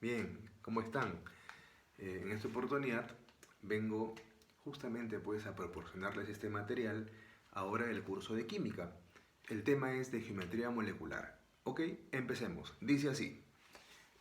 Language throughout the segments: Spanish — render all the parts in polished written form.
Bien, ¿cómo están? En esta oportunidad vengo justamente pues a proporcionarles este material ahora del curso de química. El tema es de geometría molecular. Ok, empecemos. Dice así.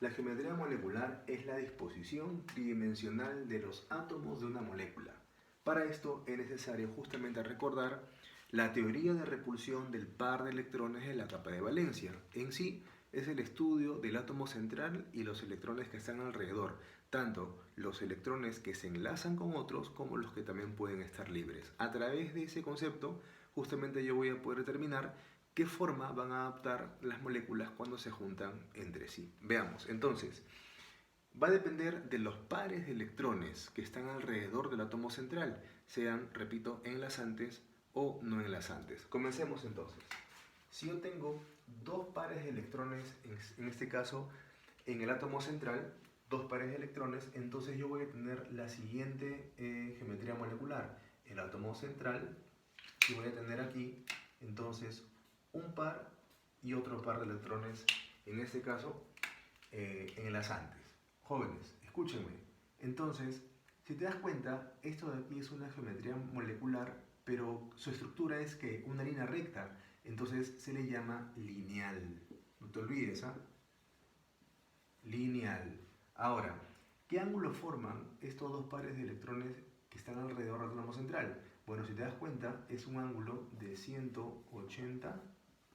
La geometría molecular es la disposición tridimensional de los átomos de una molécula. Para esto es necesario justamente recordar la teoría de repulsión del par de electrones en la capa de valencia. En sí, es el estudio del átomo central y los electrones que están alrededor, tanto los electrones que se enlazan con otros como los que también pueden estar libres. A través de ese concepto, justamente yo voy a poder determinar qué forma van a adaptar las moléculas cuando se juntan entre sí. Veamos, entonces, va a depender de los pares de electrones que están alrededor del átomo central, sean, repito, enlazantes o no enlazantes. Comencemos entonces. Si yo tengo dos pares de electrones, en este caso en el átomo central, dos pares de electrones, entonces yo voy a tener la siguiente geometría molecular. El átomo central, y voy a tener aquí entonces un par y otro par de electrones, en este caso enlazantes. Jóvenes, escúchenme. Entonces, si te das cuenta, esto de aquí es una geometría molecular, pero su estructura es que una línea recta, entonces se le llama lineal. No te olvides, ¿ah? Lineal. Ahora, ¿qué ángulo forman estos dos pares de electrones que están alrededor del átomo central? Bueno, si te das cuenta, es un ángulo de 180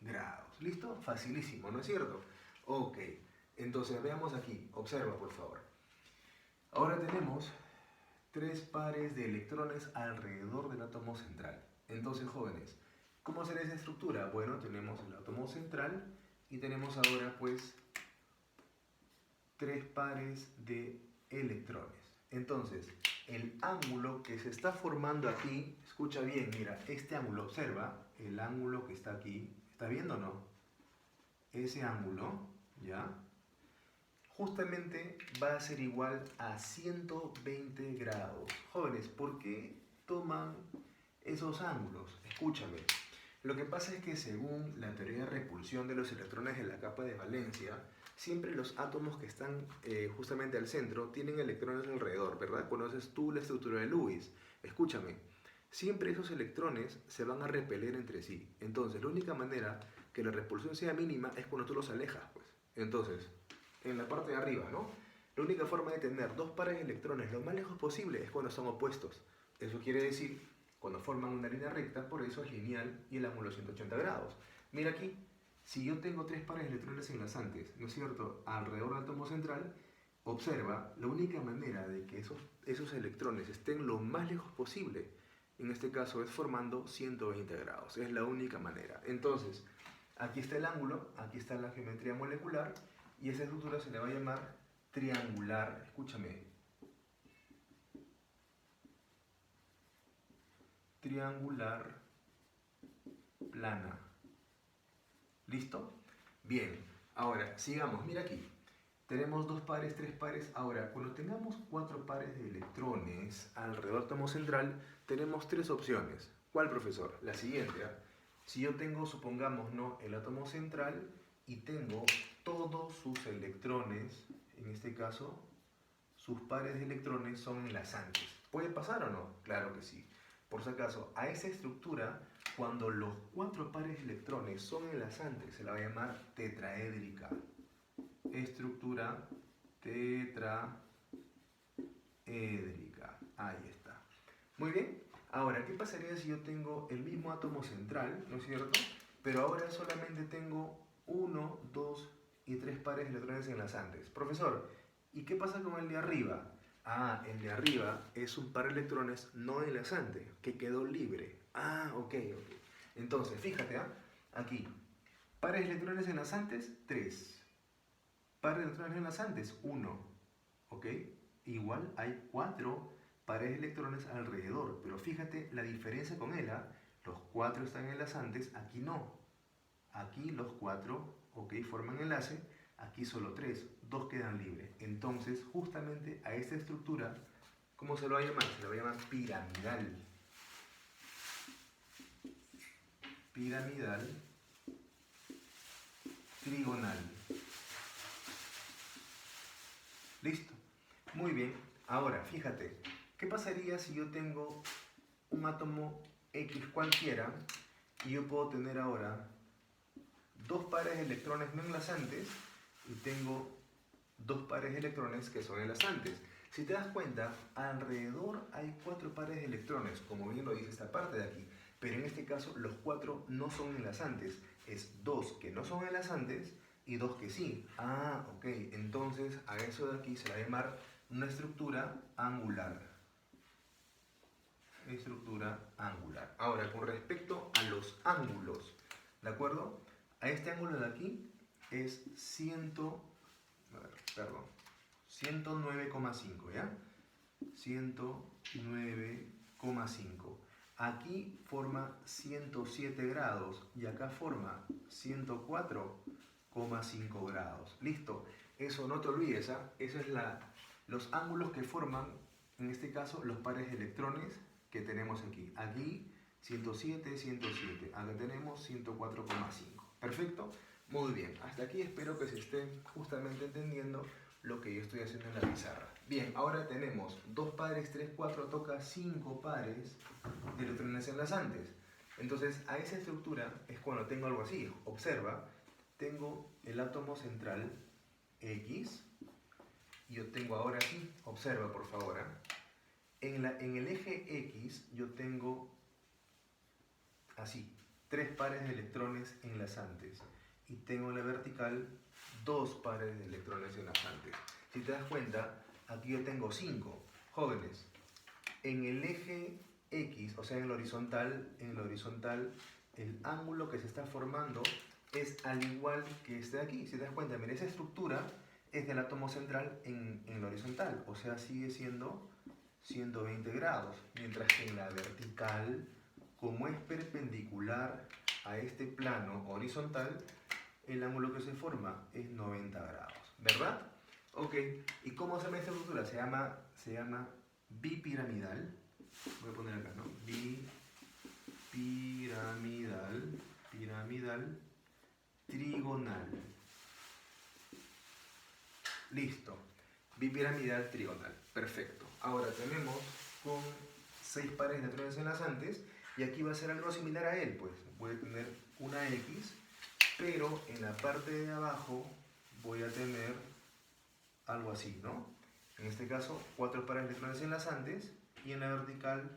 grados. ¿Listo? Facilísimo, ¿no es cierto? Ok, entonces veamos aquí. Observa, por favor. Ahora tenemos tres pares de electrones alrededor del átomo central. Entonces, jóvenes, ¿cómo será esa estructura? Bueno, tenemos el átomo central y tenemos ahora, pues, tres pares de electrones. Entonces, el ángulo que se está formando aquí, escucha bien, mira, este ángulo, observa, el ángulo que está aquí, ¿está viendo o no? Ese ángulo, ¿ya? Justamente va a ser igual a 120 grados. Jóvenes, ¿por qué toman esos ángulos? Escúchame. Lo que pasa es que según la teoría de repulsión de los electrones en la capa de valencia, siempre los átomos que están justamente al centro tienen electrones alrededor, ¿verdad? Conoces tú la estructura de Lewis. Escúchame, siempre esos electrones se van a repeler entre sí. Entonces, la única manera que la repulsión sea mínima es cuando tú los alejas, pues. Entonces, en la parte de arriba, ¿no? La única forma de tener dos pares de electrones lo más lejos posible es cuando son opuestos. Eso quiere decir cuando forman una línea recta, por eso es lineal y el ángulo es 180 grados. Mira aquí, si yo tengo tres pares de electrones enlazantes, ¿no es cierto?, alrededor del átomo central, observa, la única manera de que esos electrones estén lo más lejos posible, en este caso es formando 120 grados, es la única manera. Entonces, aquí está el ángulo, aquí está la geometría molecular, y esa estructura se le va a llamar triangular, escúchame, triangular plana. ¿Listo? Bien, ahora sigamos, mira aquí. Tenemos dos pares, tres pares. Ahora, cuando tengamos cuatro pares de electrones alrededor del átomo central, tenemos tres opciones. ¿Cuál, profesor? La siguiente. Si yo tengo, supongamos, ¿no?, el átomo central y tengo todos sus electrones, en este caso, sus pares de electrones son enlazantes. ¿Puede pasar o no? Claro que sí. Por si acaso, a esa estructura, cuando los cuatro pares de electrones son enlazantes, se la va a llamar tetraédrica. Estructura tetraédrica. Ahí está. Muy bien. Ahora, ¿qué pasaría si yo tengo el mismo átomo central, ¿no es cierto? Pero ahora solamente tengo uno, dos y tres pares de electrones enlazantes. Profesor, ¿y qué pasa con el de arriba? Ah, el de arriba es un par de electrones no enlazante, que quedó libre. Ah, ok. Entonces, fíjate, aquí, pares de electrones enlazantes, 3. Pares de electrones enlazantes, 1. ¿Ok? Igual hay 4 pares de electrones alrededor, pero fíjate la diferencia con él, ¿ah? Los 4 están enlazantes, aquí no. Aquí los 4, ok, forman enlace, aquí solo 3, 2 quedan libres. Entonces, justamente a esta estructura, ¿cómo se lo va a llamar? Se lo va a llamar piramidal. Piramidal, trigonal. ¿Listo? Muy bien. Ahora, fíjate, ¿qué pasaría si yo tengo un átomo X cualquiera y yo puedo tener ahora dos pares de electrones no enlazantes y tengo dos pares de electrones que son enlazantes? Si te das cuenta, alrededor hay 4 pares de electrones, como bien lo dice esta parte de aquí, pero en este caso los 4 no son enlazantes, es 2 que no son enlazantes y 2 que sí. Ah, ok, entonces a eso de aquí se le va a llamar una estructura angular. Estructura angular. Ahora, con respecto a los ángulos, ¿de acuerdo? A este ángulo de aquí es 109,5, ¿ya? 109,5. Aquí forma 107 grados y acá forma 104,5 grados. Listo. Eso no te olvides, ¿ah? Eso es los ángulos que forman, en este caso, los pares de electrones que tenemos aquí. Aquí 107, 107. Acá tenemos 104,5. ¿Perfecto? Muy bien. Hasta aquí espero que se esté justamente entendiendo lo que yo estoy haciendo en la pizarra. Bien, ahora tenemos 2 pares, 3, 4, toca 5 pares de electrones enlazantes. Entonces, a esa estructura es cuando tengo algo así. Observa, tengo el átomo central X. Y yo tengo ahora aquí, observa por favor, ¿eh? En el eje X yo tengo así, 3 pares de electrones enlazantes. Y tengo en la vertical 2 pares de electrones enlazantes. Si te das cuenta, aquí yo tengo 5. Jóvenes, en el eje X, o sea en el horizontal, el ángulo que se está formando es al igual que este de aquí. Si te das cuenta, mira, esa estructura es del átomo central en la horizontal, o sea, sigue siendo 120 grados, mientras que en la vertical, como es perpendicular a este plano horizontal, el ángulo que se forma es 90 grados, ¿verdad? Ok, ¿y cómo se llama esta estructura? Se llama bipiramidal. Voy a poner acá, ¿no? Piramidal, trigonal. Listo. Bipiramidal trigonal. Perfecto. Ahora tenemos con 6 pares de electrones enlazantes y aquí va a ser algo similar a él, pues. Voy a tener una X, pero en la parte de abajo voy a tener algo así, ¿no? En este caso, 4 pares de electrones enlazantes y en la vertical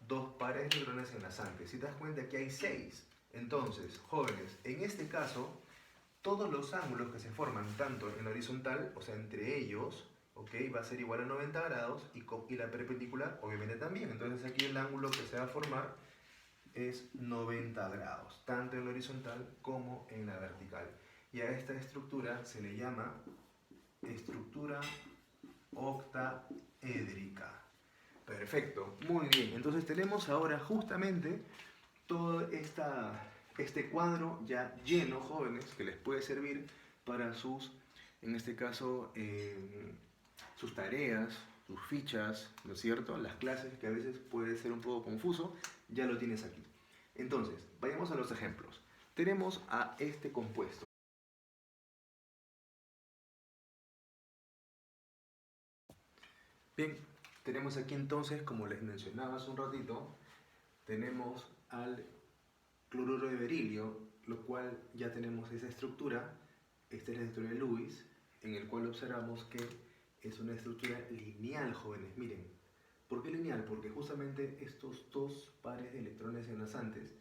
2 pares de electrones enlazantes. Si te das cuenta, aquí hay 6. Entonces, jóvenes, en este caso, todos los ángulos que se forman tanto en la horizontal, o sea, entre ellos, ¿ok? Va a ser igual a 90 grados y la perpendicular, obviamente, también. Entonces, aquí el ángulo que se va a formar es 90 grados, tanto en la horizontal como en la vertical. Y a esta estructura se le llama estructura octaédrica. Perfecto, muy bien. Entonces tenemos ahora justamente todo este cuadro ya lleno, jóvenes, que les puede servir para sus, en este caso, sus tareas, sus fichas, ¿no es cierto? Las clases, que a veces puede ser un poco confuso, ya lo tienes aquí. Entonces, vayamos a los ejemplos. Tenemos a este compuesto. Bien, tenemos aquí entonces, como les mencionaba hace un ratito, tenemos al cloruro de berilio, lo cual ya tenemos esa estructura. Esta es la estructura de Lewis, en el cual observamos que es una estructura lineal, jóvenes. Miren, ¿por qué lineal? Porque justamente estos 2 pares de electrones enlazantes,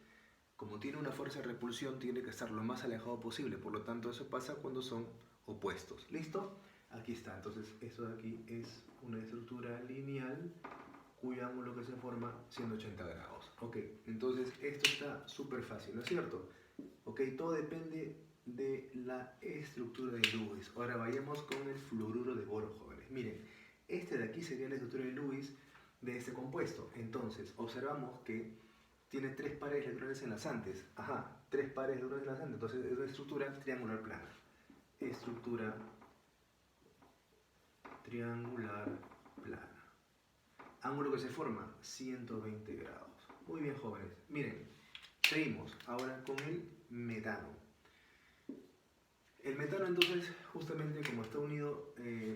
como tiene una fuerza de repulsión, tiene que estar lo más alejado posible. Por lo tanto, eso pasa cuando son opuestos. ¿Listo? Aquí está. Entonces, esto de aquí es una estructura lineal cuyo ángulo que se forma 180 grados. Ok, entonces esto está súper fácil, ¿no es cierto? Ok, todo depende de la estructura de Lewis. Ahora vayamos con el fluoruro de boro, jóvenes. Miren, este de aquí sería la estructura de Lewis de este compuesto. Entonces, observamos que tiene 3 pares de electrones enlazantes. Ajá, 3 pares de electrones enlazantes. Entonces, es una estructura triangular plana. Estructura triangular plana. Ángulo que se forma, 120 grados. Muy bien, jóvenes. Miren, seguimos ahora con el metano. El metano entonces, justamente como está unido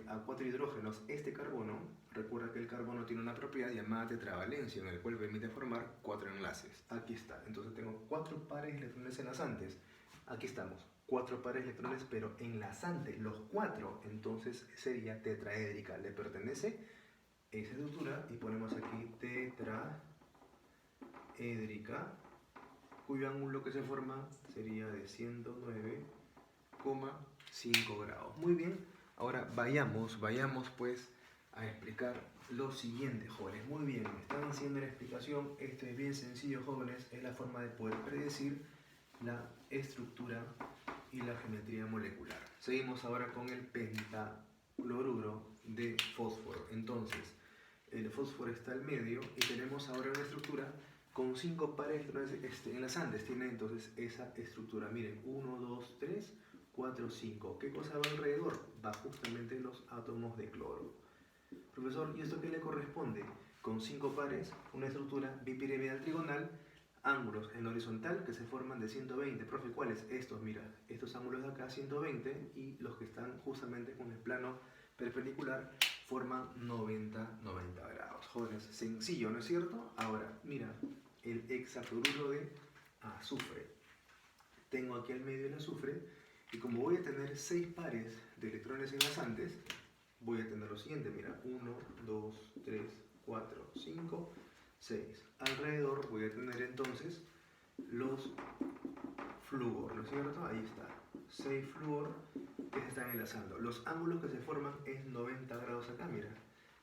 a 4 hidrógenos, este carbono, recuerda que el carbono tiene una propiedad llamada tetravalencia, en el cual permite formar 4 enlaces. Aquí está, entonces tengo 4 pares de electrones enlazantes. Aquí estamos, 4 pares de electrones, pero enlazantes, los 4, entonces sería tetraédrica. Le pertenece esa estructura y ponemos aquí tetraédrica, cuyo ángulo que se forma sería de 109,5 grados. Muy bien, ahora vayamos pues a explicar lo siguiente, jóvenes. Muy bien, me están haciendo la explicación. Esto es bien sencillo, jóvenes. Es la forma de poder predecir la estructura y la geometría molecular. Seguimos ahora con el pentacloruro de fósforo. Entonces, el fósforo está al medio y tenemos ahora una estructura con 5 pares de electrones enlazantes. Tiene entonces esa estructura. Miren, 1, 2, 3, 4, 5. ¿Qué cosa va alrededor? Va justamente los átomos de cloro. Profesor, ¿y esto qué le corresponde? Con 5 pares, una estructura bipiramidal trigonal, ángulos en horizontal que se forman de 120. Profe, ¿cuáles? Estos, mira, estos ángulos de acá 120 y los que están justamente con el plano perpendicular forman 90 grados. Jóvenes, sencillo, ¿no es cierto? Ahora, mira, el hexafluoruro de azufre. Tengo aquí al medio el azufre y como voy a tener 6 pares de electrones enlazantes, voy a tener lo siguiente, mira, 1, 2, 3, 4, 5, 6. Alrededor voy a tener entonces los flúor, ¿no es cierto? Ahí está, 6 flúor que se están enlazando. Los ángulos que se forman es 90 grados acá, mira,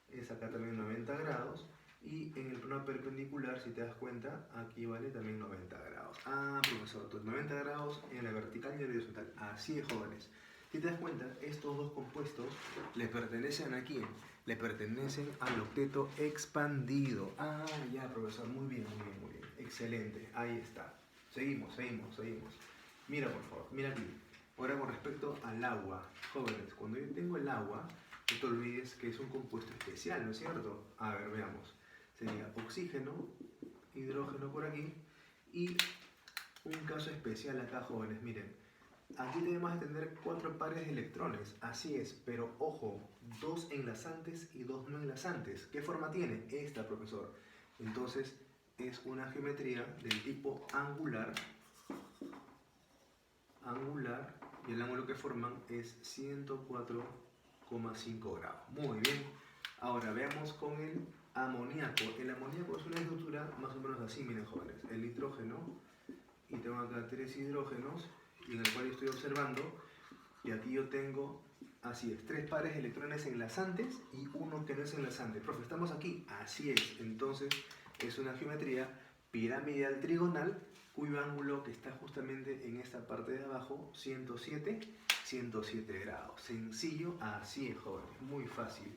es acá también 90 grados. Y en el plano perpendicular, si te das cuenta, aquí vale también 90 grados. Ah, profesor, entonces 90 grados en la vertical y en la horizontal. Así es, jóvenes. Si te das cuenta, estos dos compuestos le pertenecen a quién? Le pertenecen al octeto expandido. Ah, ya, profesor, muy bien, muy bien, muy bien. Excelente, ahí está. Seguimos. Mira, por favor, mira aquí. Ahora con respecto al agua. Jóvenes, cuando yo tengo el agua, no te olvides que es un compuesto especial, ¿no es cierto? A ver, veamos. Sería oxígeno, hidrógeno por aquí y un caso especial acá, jóvenes, miren. Aquí debemos de tener 4 pares de electrones, así es, pero ojo, 2 enlazantes y 2 no enlazantes. ¿Qué forma tiene? Esta, profesor. Entonces, es una geometría del tipo angular, y el ángulo que forman es 104,5 grados. Muy bien. Ahora veamos con el amoníaco. El amoníaco es una estructura más o menos así, miren, jóvenes. El nitrógeno, y tengo acá 3 hidrógenos, y en el cual estoy observando, y aquí yo tengo, así es, 3 pares de electrones enlazantes y uno que no es enlazante. Profe, ¿estamos aquí? Así es. Entonces, es una geometría piramidal trigonal, cuyo ángulo que está justamente en esta parte de abajo, 107 grados. Sencillo, así es, jóvenes, muy fácil.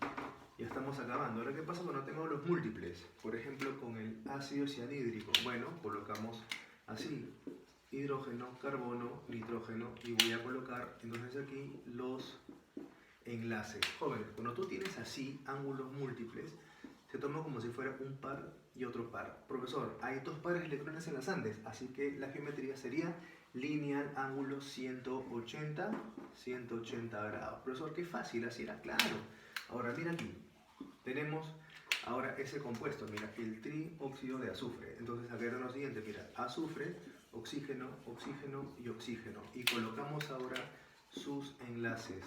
Ya estamos acabando. Ahora, ¿qué pasa cuando tengo los múltiples? Por ejemplo, con el ácido cianhídrico. Bueno, colocamos así, hidrógeno, carbono, nitrógeno, y voy a colocar entonces aquí los enlaces. Jóvenes, cuando tú tienes así ángulos múltiples, se toma como si fuera un par y otro par. Profesor, hay 2 pares de electrones enlazantes, así que la geometría sería lineal ángulo 180 grados. Profesor, qué fácil, así era, claro. Ahora, mira aquí, tenemos ahora ese compuesto, mira, el trióxido de azufre. Entonces, acá era lo siguiente, mira, azufre, oxígeno, oxígeno y oxígeno. Y colocamos ahora sus enlaces.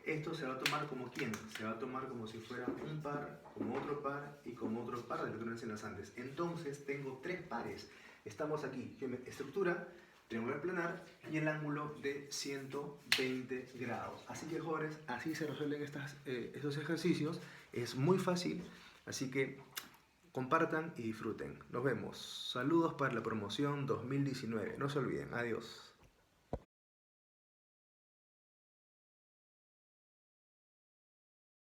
Esto se va a tomar como ¿quién? Se va a tomar como si fuera un par, como otro par y como otro par de electrones enlazantes. Entonces tengo 3 pares. Estamos aquí, estructura triangular planar y el ángulo de 120 grados. Así que, jóvenes, así se resuelven estos ejercicios. Es muy fácil, así que compartan y disfruten. Nos vemos. Saludos para la promoción 2019. No se olviden. Adiós.